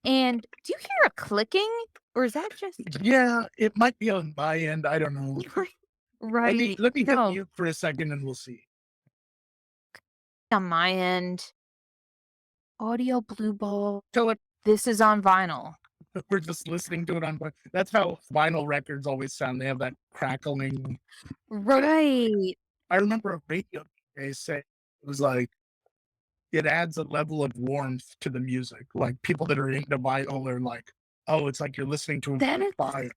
And do you hear a clicking, or is that just Yeah, it might be on my end. I don't know. Let me right? let me hit No, mute for a second and we'll see. on my end, audio blue ball. Tell it This is on vinyl. we're just listening to it on that's how vinyl records always sound. They have that crackling. Right. I remember a radio they say it was like it adds a level of warmth to the music. Like people that are into vinyl are like, oh, it's like you're listening to That a is fire.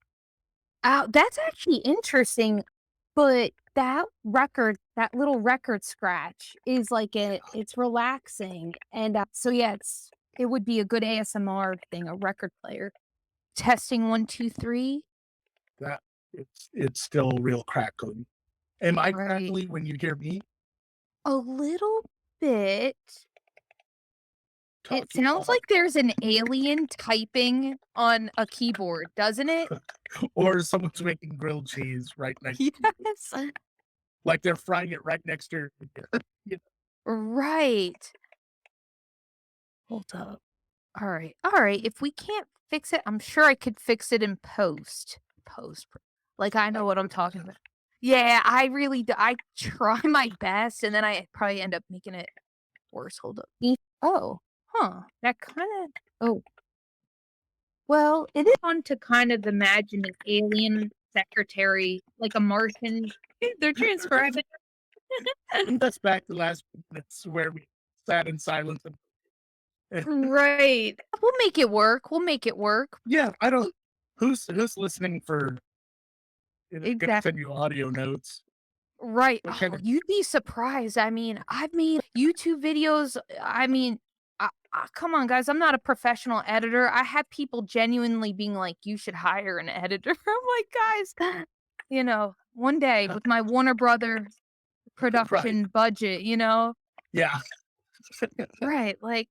that's actually interesting, but that record, that little record scratch is like it's relaxing, and, so yeah, it would be a good ASMR thing, a record player. Testing 1, 2, 3. That it's still real crackling. Am I Right. crackly when you hear me A little bit. It talking sounds all like there's an alien typing on a keyboard, doesn't it? or someone's making grilled cheese right next Yes. like they're frying it right next to you Right. Hold up. Alright, alright, if we can't fix it, I'm sure I could fix it in post. Like, I know what I'm talking about. Yeah, I really do. I try my best, and then I probably end up making it worse. Hold up. Oh, huh, that kinda oh, well, it is fun to kind of imagine an alien secretary, like a Martian. They're transcribing. Bring us back to last minutes where we sat in silence and Right. We'll make it work, we'll make it work. yeah, I don't who's listening for gonna Exactly. send you audio notes. Right. What kind Oh, of you'd be surprised. I mean, I've made YouTube videos. I mean, come on, guys. I'm not a professional editor. I have people genuinely being like, you should hire an editor. I'm like, guys, one day with my Warner Brother right. production budget. Yeah. Right. Like,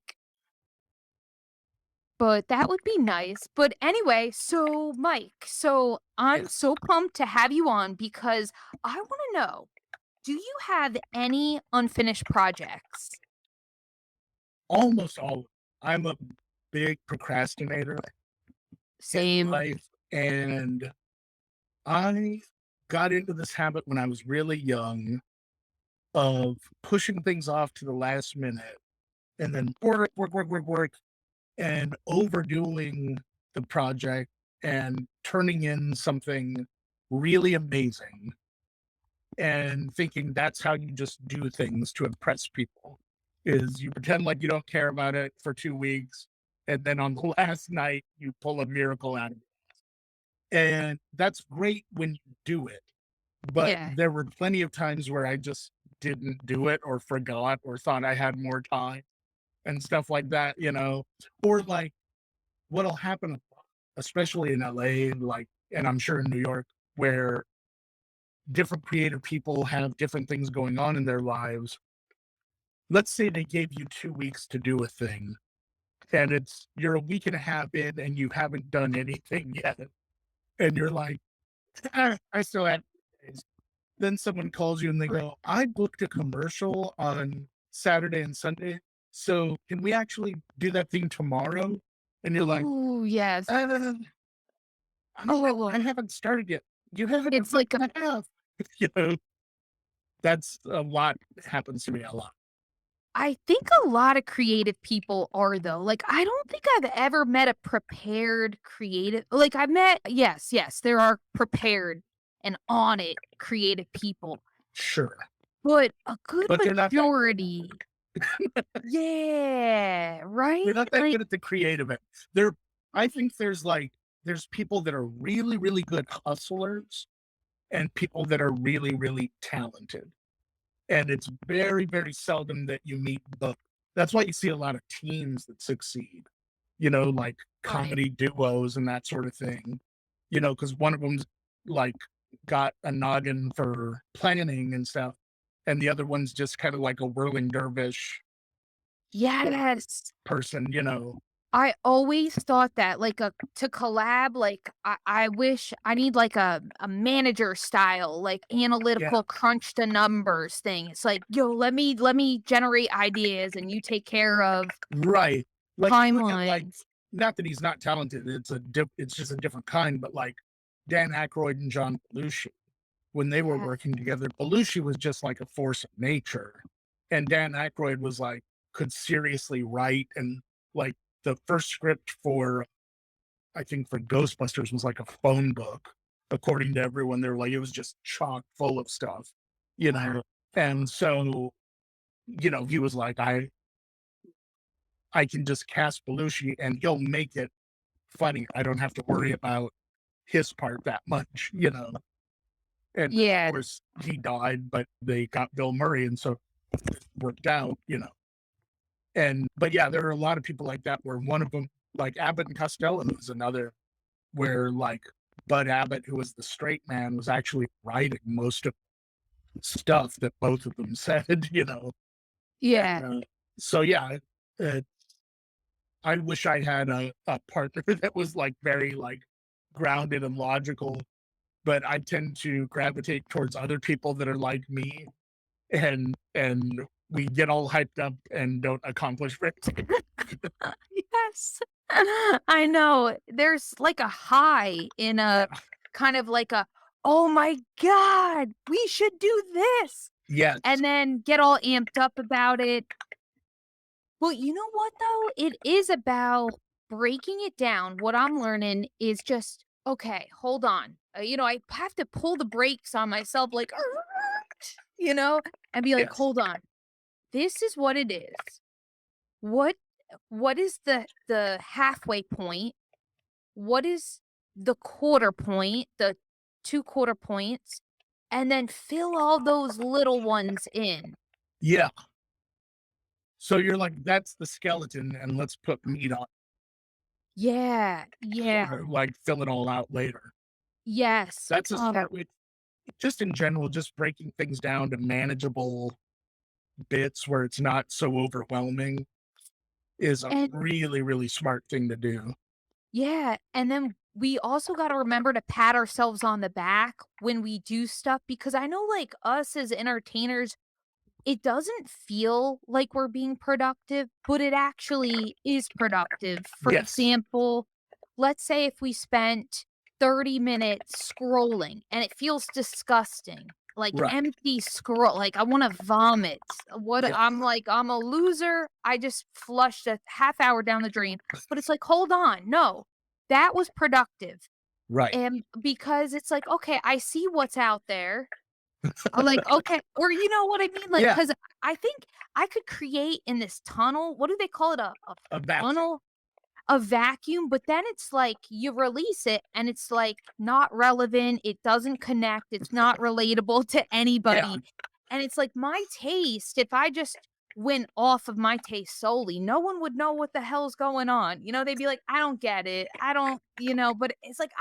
but that would be nice. But anyway, so Mike, so I'm Yes. so pumped to have you on because I want to know, do you have any unfinished projects? Almost all I'm a big procrastinator in Same. life, and I got into this habit when I was really young of pushing things off to the last minute and then work, and overdoing the project and turning in something really amazing and thinking that's how you just do things to impress people is you pretend like you don't care about it for 2 weeks and then on the last night you pull a miracle out of it and that's great when you do it but Yeah. there were plenty of times where I just didn't do it or forgot or thought I had more time and stuff like that, or like what'll happen, especially in LA, like, and I'm sure in New York, where different creative people have different things going on in their lives. Let's say they gave you 2 weeks to do a thing, and you're a week and a half in and you haven't done anything yet. And you're like, I still have days. Then someone calls you and they go, I booked a commercial on Saturday and Sunday. So can we actually do that thing tomorrow? And you're like, Ooh, yes. uh, Oh, I haven't started yet. You haven't a it's week like a and a half. You know, that's a lot happens to me a lot. I think a lot of creative people are though. Like, I don't think I've ever met a prepared creative like, I've met yes, there are prepared and on it creative people, Sure. but a good But they're not that majority. Yeah, they're right? not that Like good at the creative end. There I think there's people that are really, really good hustlers and people that are really, really talented. And it's very, very seldom that you meet both. That's why you see a lot of teams that succeed, like right. comedy duos and that sort of thing, because one of them's like got a noggin for planning and stuff. And the other one's just kind of like a whirling dervish Yes. person. I always thought that, like, to collab, like, I wish I need, like, a manager style, like, Yeah, analytical crunch the numbers thing. It's like, "Yo, let me generate ideas and you take care of right. Like you look at like timelines." not that he's not talented, it's just a different kind, but, like, Dan Aykroyd and John Belushi, when they were Yeah. working together, Belushi was just like a force of nature, and Dan Aykroyd was, like, could seriously write, and, like, the first script for I think for Ghostbusters was like a phone book, according to everyone. They were like, it was just chock full of stuff, you know? And so, he was like, I can just cast Belushi and he'll make it funny. I don't have to worry about his part that much, you know? And of Yeah. course he died, but they got Bill Murray and so it worked out. But yeah, there are a lot of people like that where one of them, like Abbott and Costello was another where like Bud Abbott, who was the straight man, was actually writing most of the stuff that both of them said. Yeah. And, so yeah, uh, I wish I had a partner that was like very like grounded and logical, but I tend to gravitate towards other people that are like me, and we get all hyped up and don't accomplish very Yes. I know. There's like a high in a kind of like a, "Oh my god, we should do this," yes, and then get all amped up about it. Well, you know what though? It is about breaking it down. What I'm learning is just, "Okay, hold on." I have to pull the brakes on myself like, you know, and be like, yes, "Hold on. This is what it is. What what is the halfway point? What is the quarter point, the 2 quarter points, and then fill all those little ones in." yeah. So you're like, that's the skeleton, and let's put meat on, Yeah, yeah, or like fill it all out later. yes. That's a smart way. Just in general, just breaking things down to manageable bits where it's not so overwhelming is a And really, really smart thing to do. yeah, and then we also gotta remember to pat ourselves on the back when we do stuff because I know, like, us as entertainers, it doesn't feel like we're being productive, but it actually is productive. For Yes. example, let's say if we spent 30 minutes scrolling and it feels disgusting, like Right. empty scroll, like I want to vomit. Yeah. I'm like, I'm a loser. I just flushed a half hour down the drain. But it's like, hold on. No, that was productive. Right. And because it's like, okay, I see what's out there. I'm like, okay, or you know what I mean? Like, Yeah. cause I think I could create in this tunnel, what do they call it? A A vacuum. funnel? A vacuum, but then it's like you release it and it's like not relevant, it doesn't connect, it's not relatable to Yeah. anybody. And it's like my taste, if I just went off of my taste solely, no one would know what the hell's going on. They'd be like, I don't get it. I don't, but it's like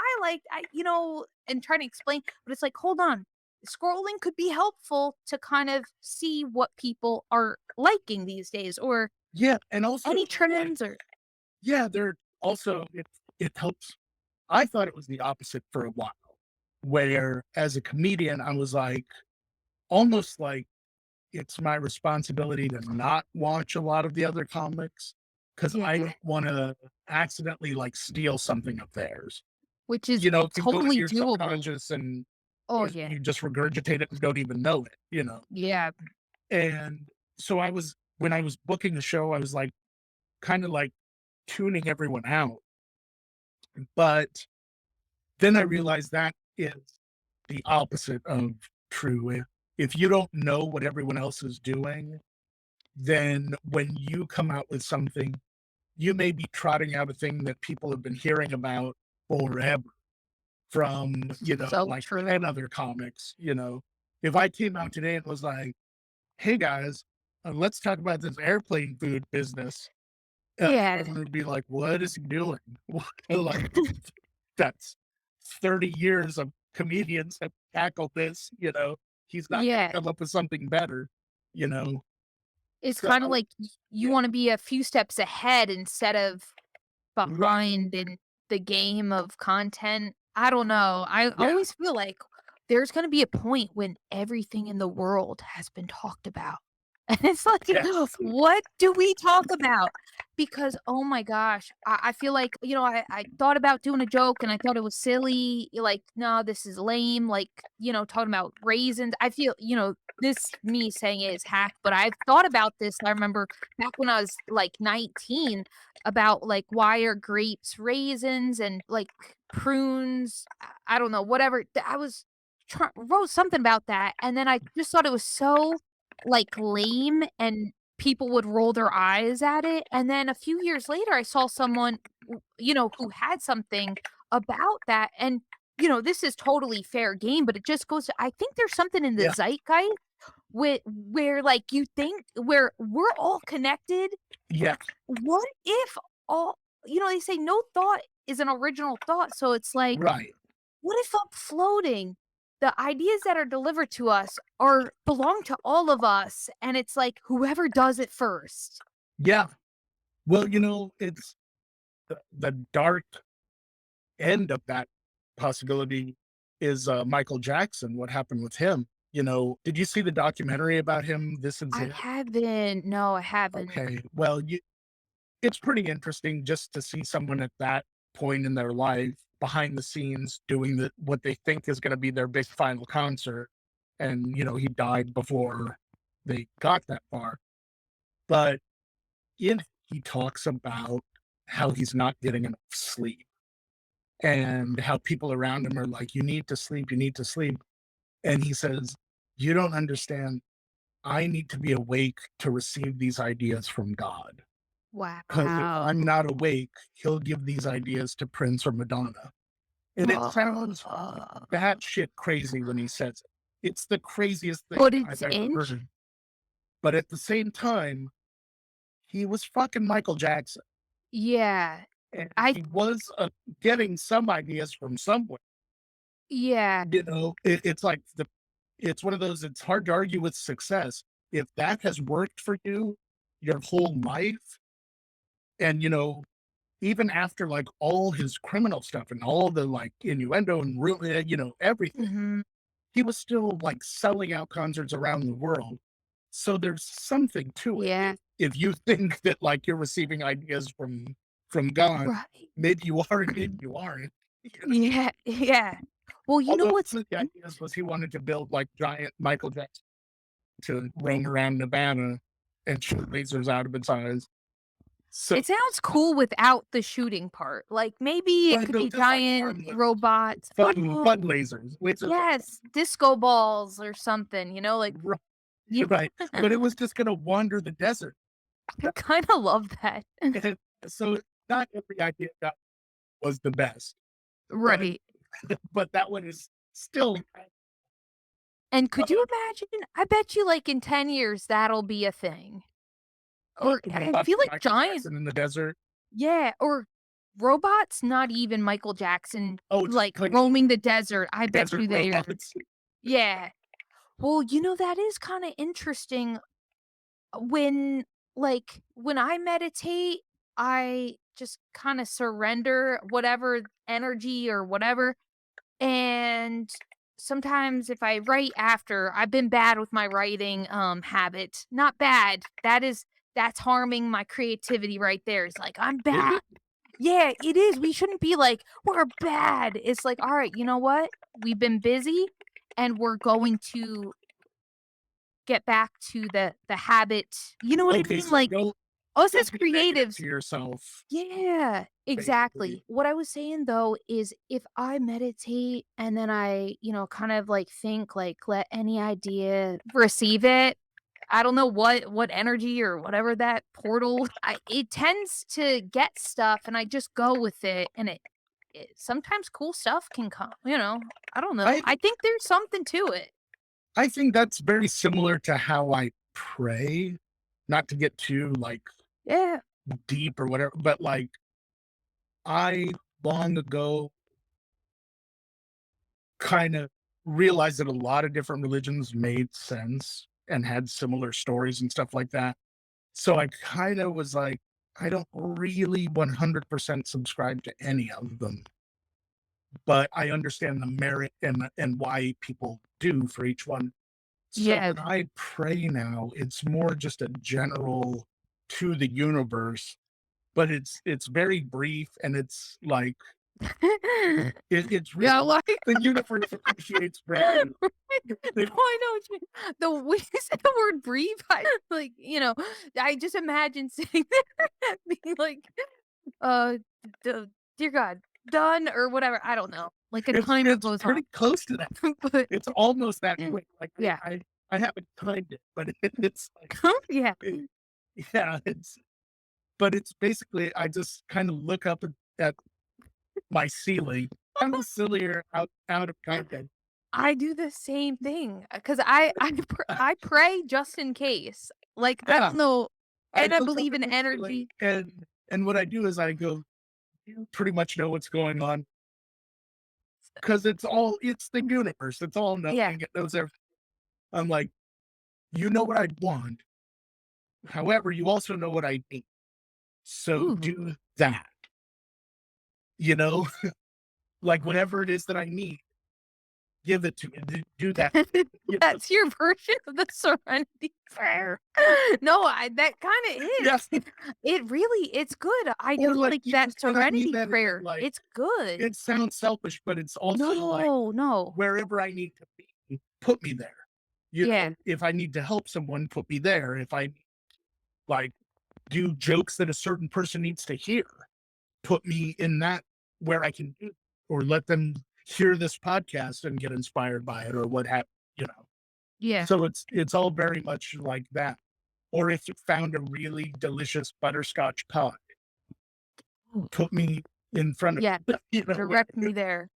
and trying to explain, but it's like, hold on. Scrolling could be helpful to kind of see what people are liking these days or Yeah. And also, any like, trends or yeah, they're also, it helps. I thought it was the opposite for a while, where as a comedian, I was like, almost like it's my responsibility to not watch a lot of the other comics because yeah. I don't want to accidentally like steal something of theirs. Which is It can go into totally your doable. subconscious and Oh, yeah. you just regurgitate it and don't even know it. Yeah. And so when I was booking the show, I was like, kind of like tuning everyone out. But then I realized that is the opposite of true. If you don't know what everyone else is doing, then when you come out with something, you may be trotting out a thing that people have been hearing about forever from, So like true. 10 other comics. If I came out today and was like, hey guys, let's talk about this airplane food business. Yeah. Everyone would be like, what is he doing? Like, that's 30 years of comedians have tackled this. He's not going to Yeah. come up with something better, you know? It's So, kinda like you yeah, wanna be a few steps ahead instead of right. behind in the game of content. I don't know. I Yeah. always feel like there's gonna be a point when everything in the world has been talked about. And it's like, Yes. what do we talk about? Because, oh my gosh, I feel like, I thought about doing a joke and I thought it was silly. Like, no, this is lame. Like, talking about raisins. I feel, this me saying it is hack, but I've thought about this. I remember back when I was like 19 about like why are grapes raisins and like prunes. I don't know, whatever. I was wrote something about that. And then I just thought it was so like, lame and people would roll their eyes at it, and then a few years later, I saw someone, who had something about that, and, this is totally fair game, but it just goes to I think there's something in the Yeah. zeitgeist where, like, you think where we're all connected. Yeah. What if all they say no thought is an original thought, so it's like Right. what if up floating, the ideas that are delivered to us are belong to all of us, and it's like whoever does it first. Yeah. Well, it's the dark end of that possibility is Michael Jackson. What happened with him? Did you see the documentary about him? This is I it. haven't. No, I haven't. Okay. Well, it's pretty interesting just to see someone at that point in their life behind the scenes doing what they think is going to be their big final concert. And, he died before they got that far. But in it, he talks about how he's not getting enough sleep and how people around him are like, you need to sleep, you need to sleep. And he says, you don't understand. I need to be awake to receive these ideas from God. Because if Wow. I'm not awake, he'll give these ideas to Prince or Madonna. And it sounds batshit crazy when he says it. It's the craziest thing But I've it's ever in heard. But at the same time, he was fucking Michael Jackson. yeah. And I he was getting some ideas from somewhere. yeah. It's like it's one of those, it's hard to argue with success. If that has worked for you your whole life, and even after like all his criminal stuff and all the like innuendo and really, everything, Mhm. he was still like selling out concerts around the world. So there's something to it. Yeah. If you think that like you're receiving ideas from God, Right. maybe you are, maybe you aren't. You know? Yeah, yeah. Well, you know Although what's one of the ideas was he wanted to build like giant Michael Jackson to roam around Nevada and shoot lasers out of its eyes. So it sounds cool without the shooting part. Like, maybe it like could no, be just like giant robots. Oh, fun lasers, which is yes, disco balls or something, like right, yeah. right. But it was just gonna wander the desert. I kinda love that. And so not every idea got was the best, but Right. but that one is still And could you uh, imagine? I bet you, like, in 10 years, that'll be a thing. Or I robots feel and like Michael giant Jackson in the desert. yeah, or robots, not even Michael Jackson, Oh, just like, like roaming the desert. I bet desert you they are. robots. Yeah. Well, that is kinda interesting when when I meditate, I just kinda surrender whatever energy or whatever, and sometimes if I write after I've been bad with my writing, habit. Not bad, that's harming my creativity right there. It's like, "I'm Is bad." it? Yeah, it is, we shouldn't be like, "We're bad." It's like, "Alright, you know what? We've been busy, and we're going to get back to the habit." You know what I Okay, mean? so Like, us as don't be negative creatives to yourself, yeah, basically. exactly. What I was saying though is if I meditate and then I, kind of like think like let any idea receive it. I don't know what energy or whatever that portal it tends to get stuff and I just go with it and it sometimes cool stuff can come, I don't know. I I think there's something to it. I think that's very similar to how I pray, not to get too like Yeah. deep or whatever, but like I long ago kind of realized that a lot of different religions made sense and had similar stories and stuff like that. So I kind of was like, I don't really 100% subscribe to any of them, but I understand the merit and why people do for each one. So Yeah. when I pray now, it's more just a general to the universe, but it's very brief and it's like it's really Yeah, like the universe appreciates prayer. no, I know what you mean. The when you said the word "breathe," I like, I just imagine sitting there being like, uh, d "Dear God, done," or whatever, I don't know. Like a timer It's goes pretty off. close to that. But It's almost that quick. Like yeah. I haven't timed it, but it's like Yeah. yeah, but it's basically I just kind of look up at my ceiling. Kind of sillier out of context. I do the same thing, because I pray just in case. Like, I Yeah, don't know, I and I look up believe at in the ceiling energy. and what I do is I go, "You pretty much know what's going on," because it's the universe. It's all knowing. Yeah. It knows everything. I'm like, "You know what I want. However, you also know what I need. So Ooh. do that." You know? Like, whatever it is that I need, give it to me. Do that. You know? That's your version of the serenity prayer. No, I that kinda is. Yes. It really it's good. I Or, do like, like even that and I mean serenity that in, prayer. like It's good. it sounds selfish, but it's also, like, No, no. wherever I need to be, put me there. You Yeah, know, if I need to help someone, put me there. If I, like, do jokes that a certain person needs to hear, put me in that where I can do or let them hear this podcast and get inspired by it or what have you know? yeah. So it's all very much like that. Or if you found a really delicious butterscotch pie, Ooh. put me in front of Yeah, you know, where direct me there.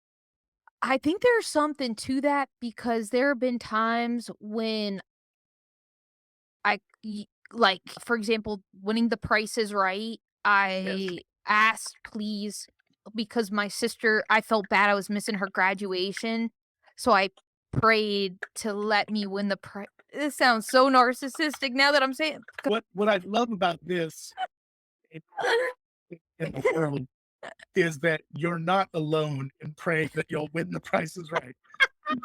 I think there's something to that because there have been times when like, for example, winning The Price is Right, yes. I asked please because my sister I felt bad I was missing her graduation, so I prayed to let me win the prize. This sounds so narcissistic now that I'm saying What I love about this in in the world is that you're not alone in praying that you'll win the prices right.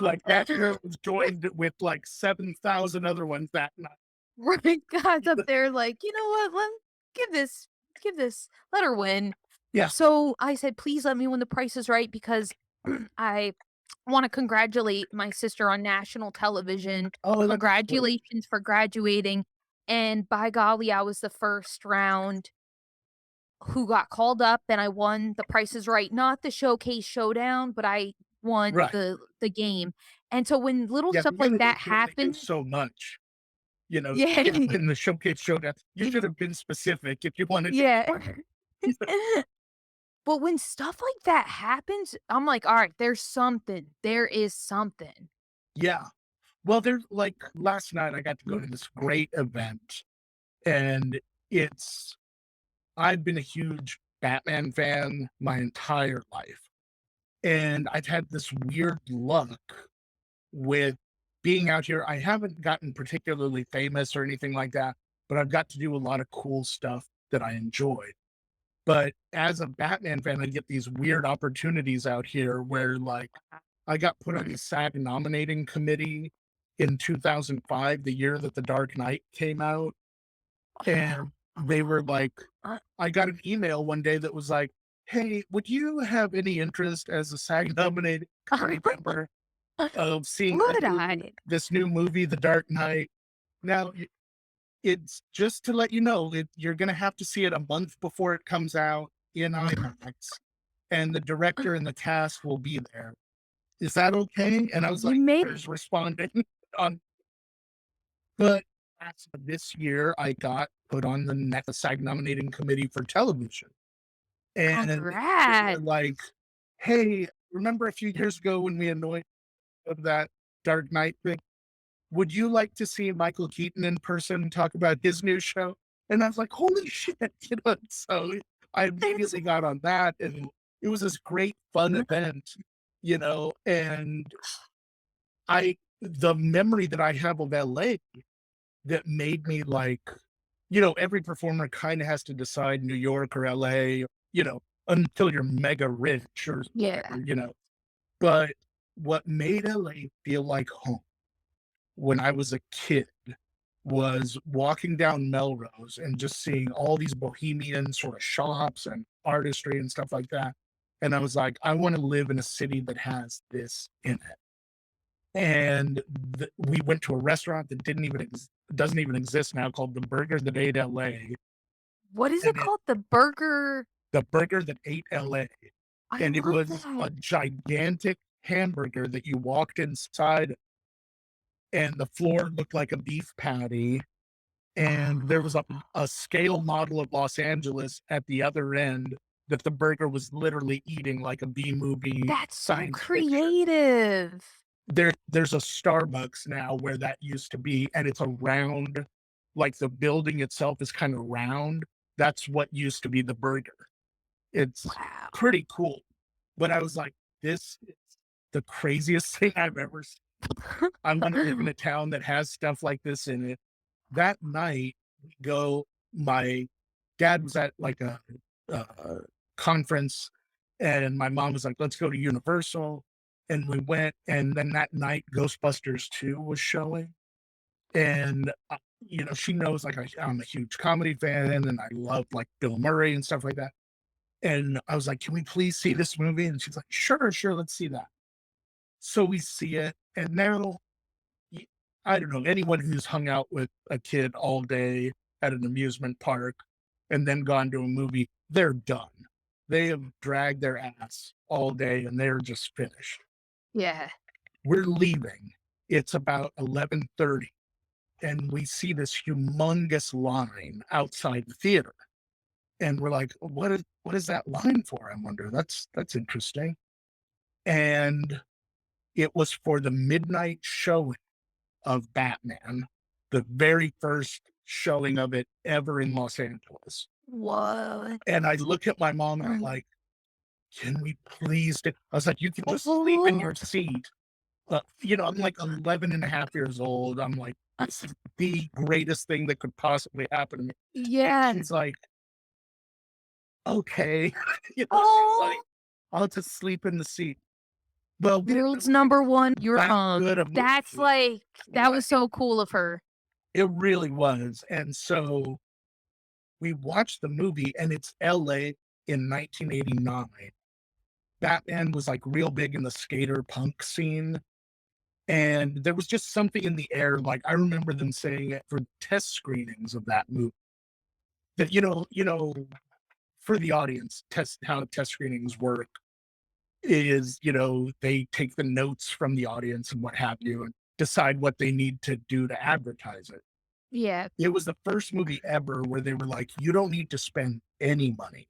Like, that girl was joined with, like, 7,000 other ones that night. right, God's up there like, "You know what? Give this let her win." Yeah. So, I said, "Please let me win The Price is Right," because I wanna congratulate my sister on national television. Oh, that's great. Congratulations for graduating, and by golly, I was the first round who got called up, and I won The Price is Right, not the showcase showdown, but I won Right. the game, and so when little Yeah, stuff the like that universe can only do happens. so much. You know, Yeah, yeah, in the showcase showdown, you should have been specific if you wanted to yeah. win. But when stuff like that happens, I'm like, "Alright, there's something. There is something." Yeah. Well, there's like last night I got to go to this great event and it's I've been a huge Batman fan my entire life. And I've had this weird luck with being out here. I haven't gotten particularly famous or anything like that, but I've got to do a lot of cool stuff that I enjoy. But as a Batman fan, I get these weird opportunities out here where, like, I got put on the SAG nominating committee in 2005, the year that The Dark Knight came out, and they were like Uh, I got an email one day that was like, "Hey, would you have any interest as a SAG nominated committee member of seeing Would-I? this new movie, The Dark Knight?" Now, it's just to let you know that you're gonna have to see it a month before it comes out in IMAX, and the director and the cast will be there. Is that okay? And I was You like, made "There's responding on," but as of this year, I got put on the next SAG nominating committee for television, and they were congrats. like, "Hey, remember a few years ago when we annoyed of that Dark Knight thing? Would you like to see Michael Keaton in person and talk about his new show?" And I was like, "Holy shit," so I immediately got on that, and it was this great fun event, and the memory that I have of LA that made me like, every performer kinda has to decide New York or LA, until you're mega rich or Yeah. whatever, but what made LA feel like home when I was a kid was walking down Melrose and just seeing all these bohemian sort of shops and artistry and stuff like that. And I was like, I want to live in a city that has this in it. And we went to a restaurant that doesn't even exist now, called the Burger That Ate LA. What is it And it called? The burger. the Burger That Ate LA. I And it love was that. a gigantic hamburger that you walked inside, and the floor looked like a beef patty, and there was a scale model of Los Angeles at the other end that the burger was literally eating like a B movie That's so science fiction. creative. There's a Starbucks now where that used to be, and it's a round, like, the building itself is kinda round. That's what used to be the burger. It's Wow. pretty cool, but I was like, "This is the craziest thing I've ever seen. I wanna live in a town that has stuff like this in it." That night, we go my dad was at, like, a conference, and my mom was like, "Let's go to Universal," and we went, and then that night, Ghostbusters 2 was showing, and, she knows, like, I'm a huge comedy fan, and I love, like, Bill Murray and stuff like that, and I was like, "Can we please see this movie?" And she's like, "Sure, sure, let's see that." So we see it, and now y I don't know, anyone who's hung out with a kid all day at an amusement park and then gone to a movie, they're done. They have dragged their ass all day and they're just finished. Yeah. We're leaving. It's about 11:30 and we see this humongous line outside the theater. And we're like, what is that line for? I wonder. That's interesting. And it was for the midnight showing of Batman, the very first showing of it ever in Los Angeles. What? And I look at my mom and I'm Mm. like, "Can we please do" I was like, "You can just sleep in Oh, your seat." I'm like 11 and a half years old. I'm like, "This is the greatest thing that could possibly happen to me." And yes. she's like, "Okay." She's like, Oh, "I'll just sleep in the seat." Well, we didn't world's know it number one you're that good a That's movie, like that but was so cool of her. it really was. And so we watched the movie, and it's LA in 1989. Batman was, like, real big in the skater punk scene, and there was just something in the air, like, I remember them saying it for test screenings of that movie that, for the audience, test how test screenings work is, they take the notes from the audience and what have you, and decide what they need to do to advertise it. Yeah. It was the first movie ever where they were like, "You don't need to spend any money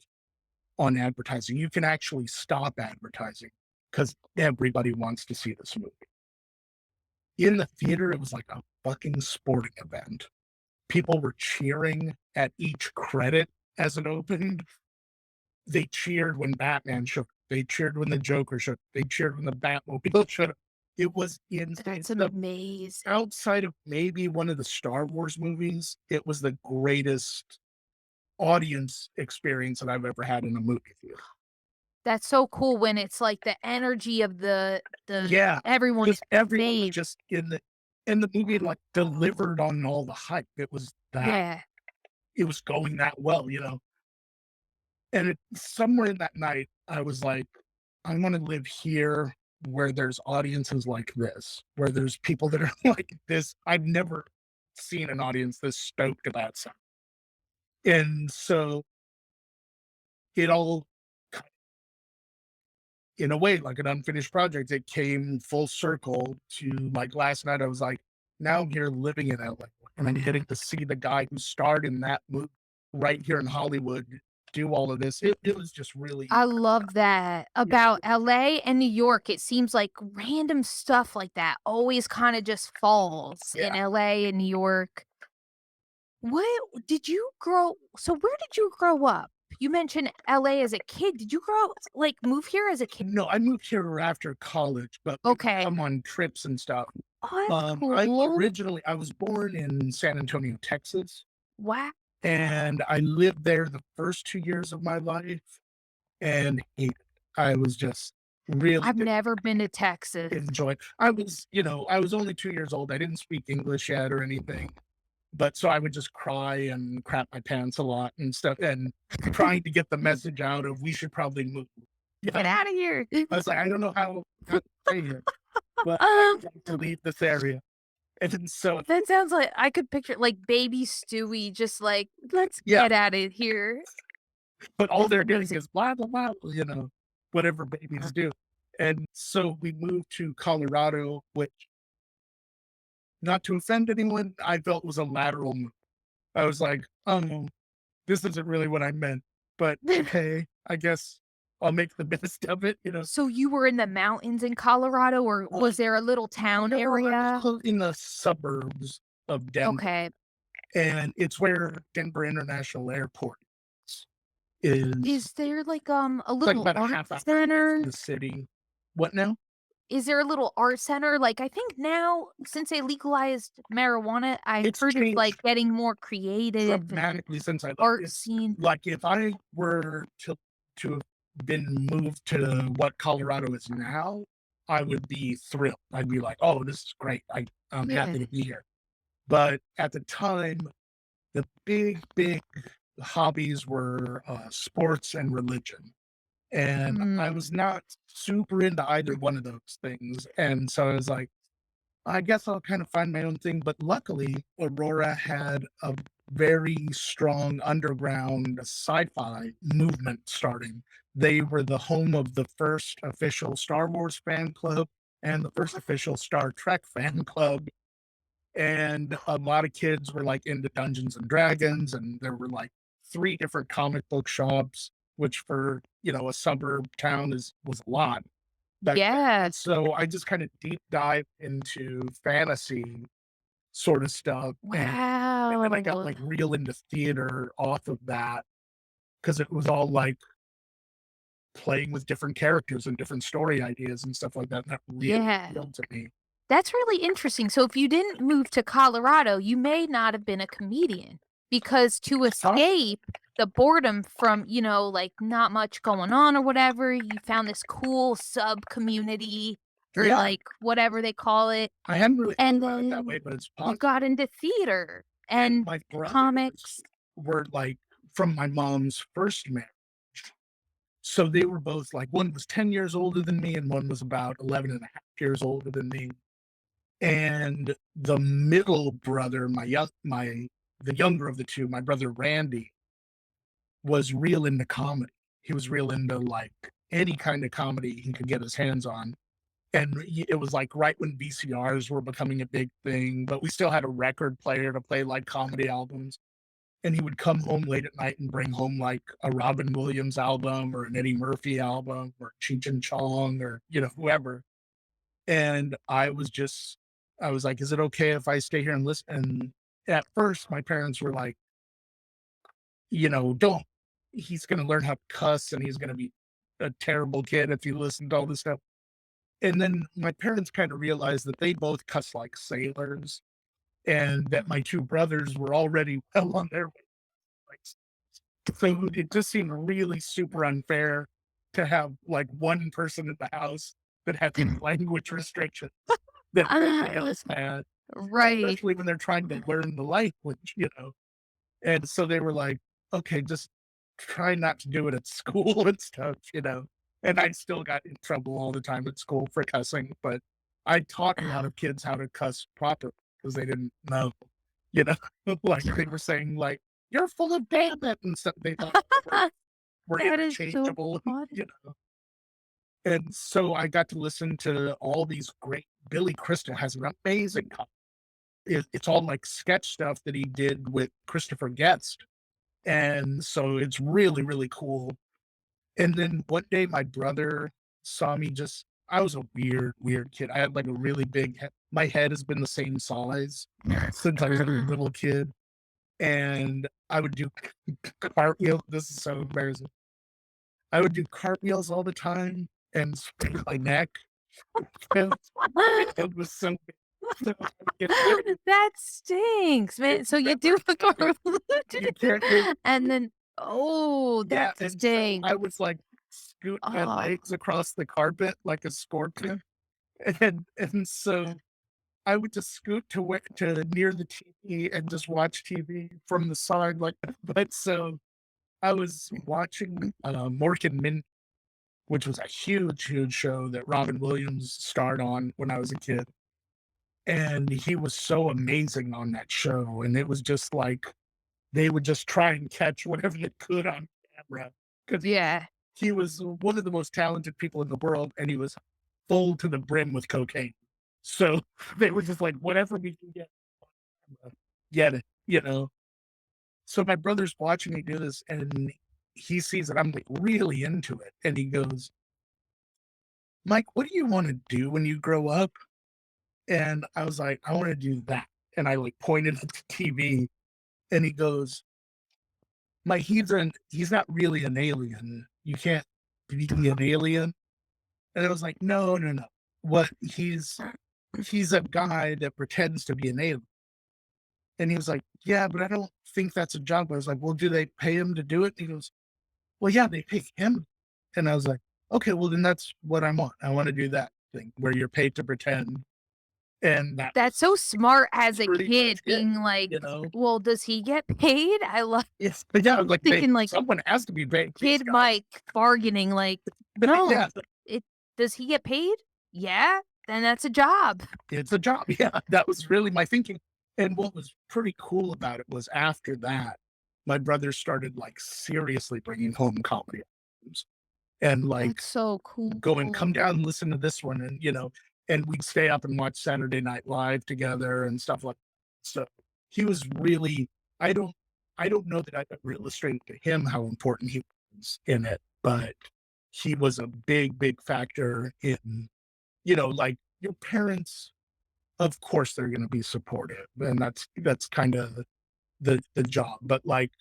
on advertising. You can actually stop advertising because everybody wants to see this movie." In the theater, it was like a fucking sporting event. People were cheering at each credit as it opened. They cheered when Batman showed up. They cheered when the Joker showed up. They cheered when the Batmobile showed up. It was That's it's the amazing. outside of maybe one of the Star Wars movies, it was the greatest audience experience that I've ever had in a movie theater. That's so cool when it's like the energy of the Yeah, everyone is just everyone was made. just in the movie, like, delivered on all the hype. Yeah. It was going that well, and somewhere in that night, I was like, "I wanna live here where there's audiences like this, where there's people that are like this." I've never seen an audience this stoked about something, and so it all in a way, like an unfinished project, it came full circle to like last night. I was like, now I'm here living in LA and I'm getting to see the guy who starred in that movie right here in Hollywood do all of this. It was just really, I love that about LA and New York. It seems like random stuff like that always kinda just falls in yeah. LA and New York. What did you grow so where did you grow up? You mentioned LA as a kid. Did you move here as a kid? No, I moved here after college, but we would Okay. come on trips and stuff. Oh, that's cool. I was born in San Antonio, Texas, Wow. and I lived there the first 2 years of my life and hated it. I was just really I've did never been to Texas. enjoy. I was only 2 years old. I didn't speak English yet or anything, but so I would just cry and crap my pants a lot and stuff, and trying to get the message out of we should probably move. Yeah, Get out of here. I was like, I don't know how to stay here, but I Um, want to leave this area. And then so that sounds like I could picture, like, baby Stewie just like, "Let's yeah, get out of here." but all they're doing is blah blah blah, whatever babies do. And so we moved to Colorado, which, not to offend anyone, I felt was a lateral move. I was like, oh, this isn't really what I meant, but okay, I guess I'll make the best of it. So you were in the mountains in Colorado, or Uh, was there a little town no, area? in the suburbs of Denver, Okay. and it's where Denver International Airport is. Is there, like, a It's like little about a art half hour from center? the city. What now? Is there a little art center? Like, I think now, since they legalized marijuana, I It's heard it's, like, changed getting more creative and dramatically since I left. art It's scene. like if I were to have been moved to what Colorado is now, I would be thrilled. I'd be like, "Oh, this is great. I'm Yeah. happy to be here." But at the time, the big hobbies were, sports and religion, and I Mm. was not super into either one of those things, and so I was like, I guess I'll kind of find my own thing. But luckily, Aurora had a very strong underground sci-fi movement starting. They were the home of the first official Star Wars fan club and the first official Star Trek fan club. And a lot of kids were like into Dungeons and Dragons, and there were like three different comic book shops, which for a suburb town is was a lot back then. Yeah. So I just kind of deep dive into fantasy sort of stuff, and then I got Wow. like real into theater off of that because it was all like playing with different characters and different story ideas and stuff like that. And that really Yeah. appealed to me. That's really interesting. So if you didn't move to Colorado, you may not have been a comedian, because to Huh? escape the boredom from, like, not much going on or whatever, you found this cool sub community, or Yeah, like whatever they call it. I hadn't really thought And about it that then way, but it's you possible. got into theater And and my brothers comics. were like from my mom's first marriage. So they were both like one was 10 years older than me and one was about 11 and a half years older than me. And the middle brother, the younger of the two, my brother Randy, was real into comedy. He was real into like any kind of comedy he could get his hands on. And it was like right when VCRs were becoming a big thing, but we still had a record player to play like comedy albums. And he would come home late at night and bring home like a Robin Williams album or an Eddie Murphy album or Cheech and Chong or whoever. And I was like, "Is it okay if I stay here and listen?" And at first, my parents were like, "Don't. He's going to learn how to cuss, and he's going to be a terrible kid if you listen to all this stuff." And then my parents kind of realized that they both cuss like sailors, and that my two brothers were already well on their way. Like, so it just seemed really super unfair to have like one person in the house that had these language restrictions that everybody Ah, else had, right. especially when they're trying to learn the language. And so they were like, okay, just try not to do it at school and stuff. And I still got in trouble all the time at school for cussing, but I taught a lot of kids how to cuss properly because they didn't know, you know, like they were saying like, you're full of damn it and stuff. They thought were That is so interchangeable, funny. you know. And so I got to listen to all these great Billy Crystal has an amazing it's all like sketch stuff that he did with Christopher Guest. And so it's really, really cool. And then one day my brother saw me I was a weird kid. I had like a really big head. My head has been the same size since I was a little kid. And I would do cartwheels. This is so embarrassing. I would do cartwheels all the time and sprain my neck. And it was so big. So I would get really That stinks, man. So you do a cartwheel you can't do and then, oh, yeah, that and so I stinks. was like scoot my Oh, legs across the carpet like a scorpion, and so I would just scoot to near the TV and just watch TV from the side like that. But so I was watching, Mork and Mindy, which was a huge, huge show that Robin Williams starred on when I was a kid, and he was so amazing on that show, and it was just like they would just try and catch whatever they could on camera because yeah. he was one of the most talented people in the world, and he was full to the brim with cocaine. So they were just like, whatever we can get it, you know? So my brother's watching me do this and he sees that I'm like really into it. And he goes, Mike, what do you want to do when you grow up? And I was like, I want to do that. And I like pointed at the TV and he goes, Mike, he's not really an alien. You can't be an alien. And I was like, no, no, no. What he's a guy that pretends to be an alien. And he was like, yeah, but I don't think that's a job. I was like, well, do they pay him to do it? He goes, well, yeah, they pay him. And I was like, okay, well, then that's what I want. I want to do that thing where you're paid to pretend. And that's That's so smart as a pretty much kid it, being like, you know? "Well, does he get paid?" I love Yes. But yeah, I was like, thinking like someone has to be paying these kid guys. Mike bargaining like, "No, Yeah, it does he get paid? Yeah, then that's a job." it's a job. Yeah, that was really my thinking. And what was pretty cool about it was after that, my brother started like seriously bringing home comedy albums and like That's so going, cool. "Come down and listen to this one," and, and we'd stay up and watch Saturday Night Live together and stuff like that. So, he was really I don't I don't know that I ever illustrated to him how important he was in it, but he was a big, big factor in, like, your parents, of course, they're gonna be supportive, and that's kinda the job, but, like,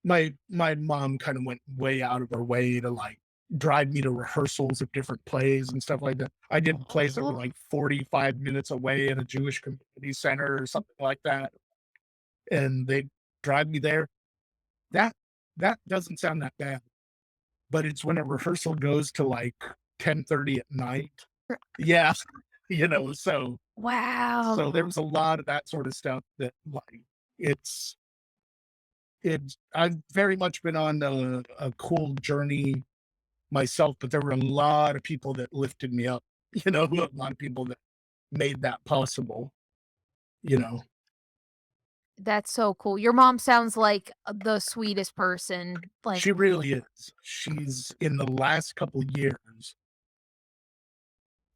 my mom kinda went way out of her way to, like, drive me to rehearsals of different plays and stuff like that. I did plays that were, Oh, like, 45 minutes away at a Jewish community center or something like that, and they'd drive me there. That that doesn't sound that bad, but it's when a rehearsal goes to, like, 10:30 at night. Yeah, wow. so there was a lot of that sort of stuff that, like, it's I've very much been on a cool journey myself, but there were a lot of people that lifted me up, a lot of people that made that possible, you know. That's so cool. Your mom sounds like the sweetest person, like, She really is. She's in the last couple years,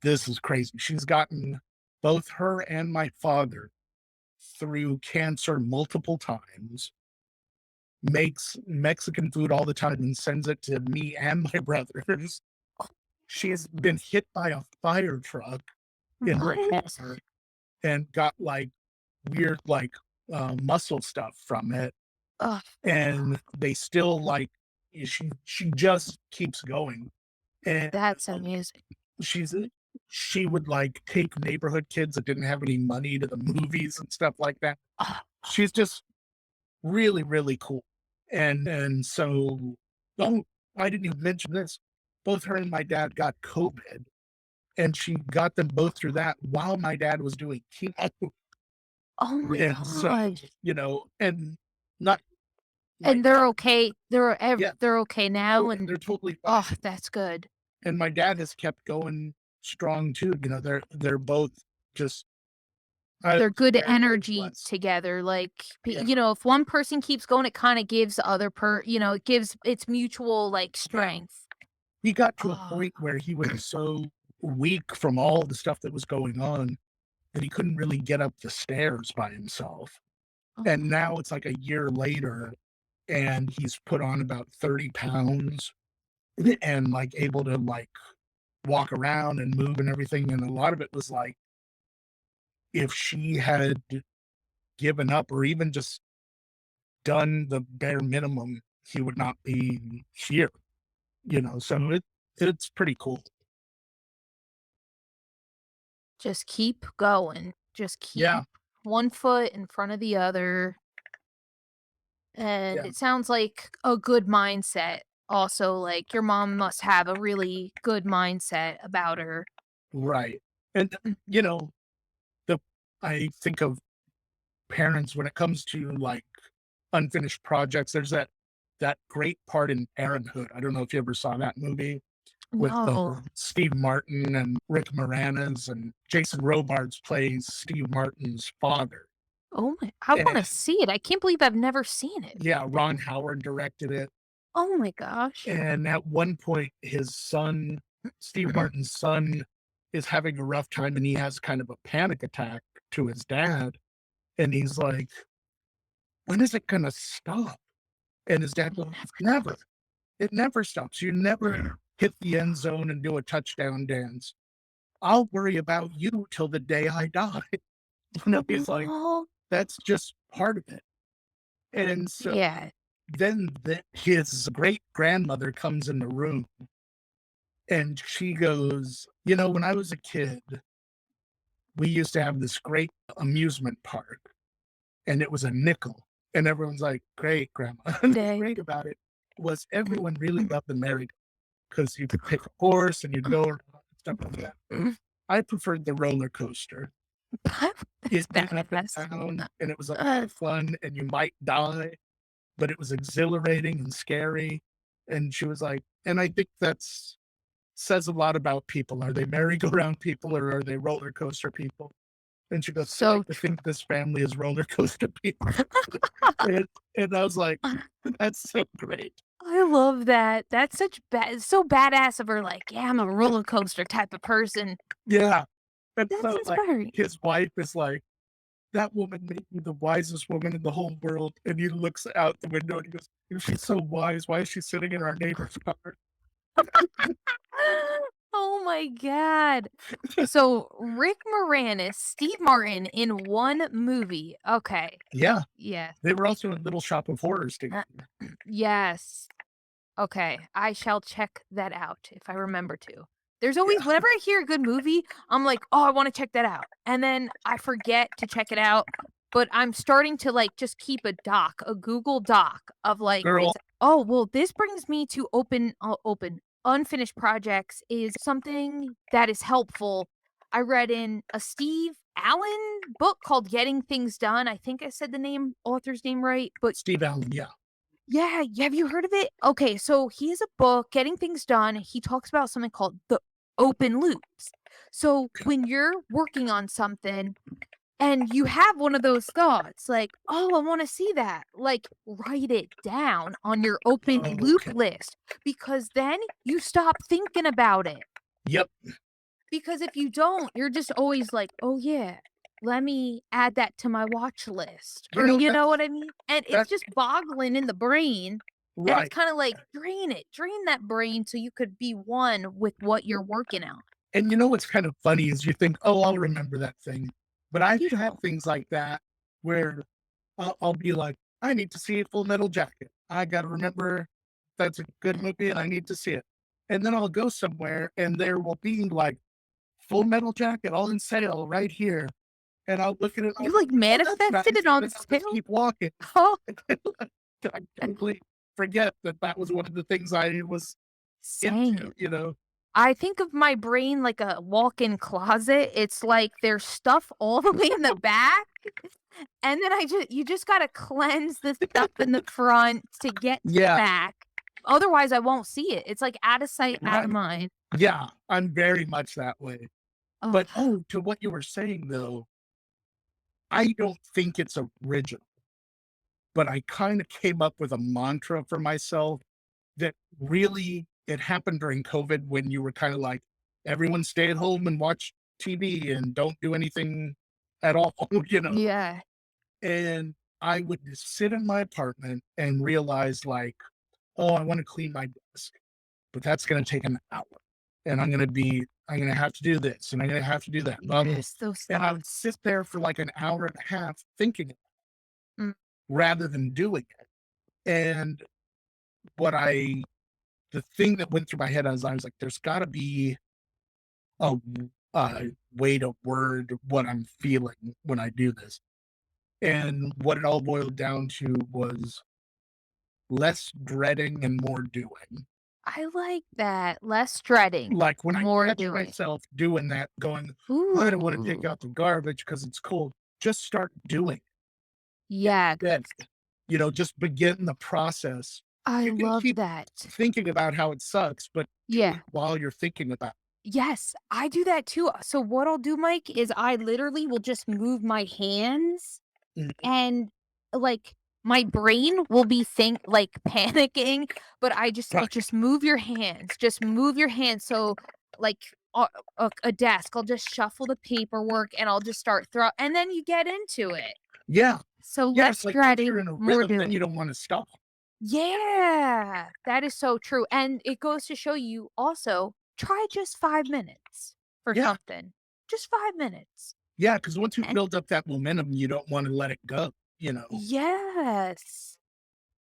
this is crazy. She's gotten both her and my father through cancer multiple times, makes Mexican food all the time and sends it to me and my brothers. She has been hit by a fire truck in her what? cancer and got like weird muscle stuff from it. Ugh, And they still she just keeps going. And that's amazing. she's she would like take neighborhood kids that didn't have any money to the movies and stuff like that. Ah, She's just really, really cool. And so oh, I didn't even mention this. Both her and my dad got COVID and she got them both through that while my dad was doing chemo. oh my And so, god. and not my And they're dad, okay. yeah, They're okay now, oh, and they're totally oh, fine. that's good. And my dad has kept going strong too. They're both just I They're was good very, very energy blessed. together, like, Yeah. if one person keeps going, it kinda gives the other it gives it's mutual, like, Yeah. strength. He got to a Oh, point where he was so weak from all the stuff that was going on that he couldn't really get up the stairs by himself. And oh, now it's like a year later and he's put on about 30 pounds and like able to like walk around and move and everything. And a lot of it was like if she had given up or even just done the bare minimum, he would not be here, So it's pretty cool. just keep going. Just Yeah. keep one foot in front of the other, and Yeah. it sounds like a good mindset also, like, your mom must have a really good mindset about her. Right. And, you know, the I think of parents when it comes to, like, unfinished projects, there's that great part in Parenthood. I don't know if you ever saw that movie with, No. Steve Martin and Rick Moranis, and Jason Robards plays Steve Martin's father. Oh my I And wanna see it. I can't believe I've never seen it. yeah, Ron Howard directed it, Oh my gosh. and at one point, his son, Steve Martin's son, is having a rough time, and he has kind of a panic attack to his dad, and he's like, "When is it gonna stop?" And his dad goes, "Never. It never stops. You never hit the end zone and do a touchdown dance. I'll worry about you till the day I die." He's like, Oh, "That's just part of it." And so yeah. then his great grandmother comes in the room and she goes, when I was a kid, we used to have this great amusement park and it was a nickel." And everyone's like, "Great, grandma." And what's They great about it was everyone really loved the merry because you could pick a horse and you'd go around and stuff like that. I preferred the roller coaster. That's It went up and badass. down and it was a lot Uh, of fun and you might die, but it was exhilarating and scary. And she was like, and I think that's says a lot about people. Are they merry-go-round people or are they roller coaster people? And she goes, "I so like to think this family is roller coaster people." And, and I was like, that's so great. I love that. That's such it's so badass of her, like, "Yeah, I'm a roller coaster type of person." Yeah. And That's so, like, inspiring. his wife is like, "That woman made me the wisest woman in the whole world." And he looks out the window and he goes, "If she's so wise, why is she sitting in our neighbor's car?" Oh my god. So, Rick Moranis, Steve Martin in one movie. Okay. Yeah. Yeah. They were also in Little Shop of Horrors Uh, together. yes. Okay, I shall check that out if I remember to. There's always Yeah. whenever I hear a good movie, I'm like, "Oh, I wanna check that out," and then I forget to check it out, but I'm starting to, like, just keep a Google Doc of, like, Girl, things. Oh, well, this brings me to open unfinished projects is something that is helpful. I read in a Steve Allen book called Getting Things Done. I think I said the author's name right, but Steve Allen, yeah. yeah, have you heard of it? Okay, so he has a book, Getting Things Done. He talks about something called the open loops. So when you're working on something and you have one of those thoughts, like, oh, I want to see that, like, write it down on your open Oh, loop okay. list because then you stop thinking about it. Yep. Because if you don't, you're just always like, "Oh, yeah, let me add that to my watch list," You or know, you know that's what I mean? And it's that just boggling in the brain, and it's right. kinda like, drain that brain so you could be one with what you're working on. And you know what's kind of funny is you think, "Oh, I'll remember that thing." But I've You had don't. things like that where I'll be like, "I need to see Full Metal Jacket. I gotta remember that's a good movie and I need to see it." And then I'll go somewhere and there will be like Full Metal Jacket all in sale right here. And I'll look at it, I'll You, go, like, "Oh, that's manifested nice." it And on then I'll just sale? keep walking. Oh, I totally forget that that was one of the things I was same. into. I think of my brain like a walk-in closet. It's like there's stuff all the way in the back, and then you just gotta cleanse the stuff in the front to get to the Yeah, back. Otherwise, I won't see it. It's like out of sight, out of right. mind. Yeah, I'm very much that way. Oh, But, oh, to what you were saying, though, I don't think it's original, but I kinda came up with a mantra for myself that really it happened during COVID when you were kinda like, "Everyone stay at home and watch TV and don't do anything at all," you know? yeah. And I would just sit in my apartment and realize, like, "Oh, I wanna clean my desk, but that's gonna take an hour, and I'm gonna have to do this, and I'm gonna have to do that, blah, blah, blah." Yes, those And I would thoughts. sit there for, like, an hour and a half thinking Mm, rather than doing it. And what I the thing that went through my head as I was like, "There's gotta be a way to word what I'm feeling when I do this." And what it all boiled down to was less dreading and more doing. I like that. Less dreading, Like, when I more catch doing. myself doing that, going, "I don't wanna take Ooh, out the garbage because it's cold," just start doing it yeah, instead. You know, just begin the process. I You can love keep that. thinking about how it sucks, but do it Yeah. while you're thinking about Yes, I do that too. So what I'll do, Mike, is I literally will just move my hands it. and like my brain will be panicking, but I'll Right. just move your hands. Just move your hands. So like a desk, I'll just shuffle the paperwork and I'll just start throw and then you get into it. Yeah. So Yeah, it's less like once you're dreading, in a more rhythm, then you doing. don't wanna stop. Yeah, that is so true, and it goes to show you also, try just 5 minutes for Yeah. something. Just 5 minutes. Yeah, because once you And build up that momentum, you don't wanna let it go, you know? yes.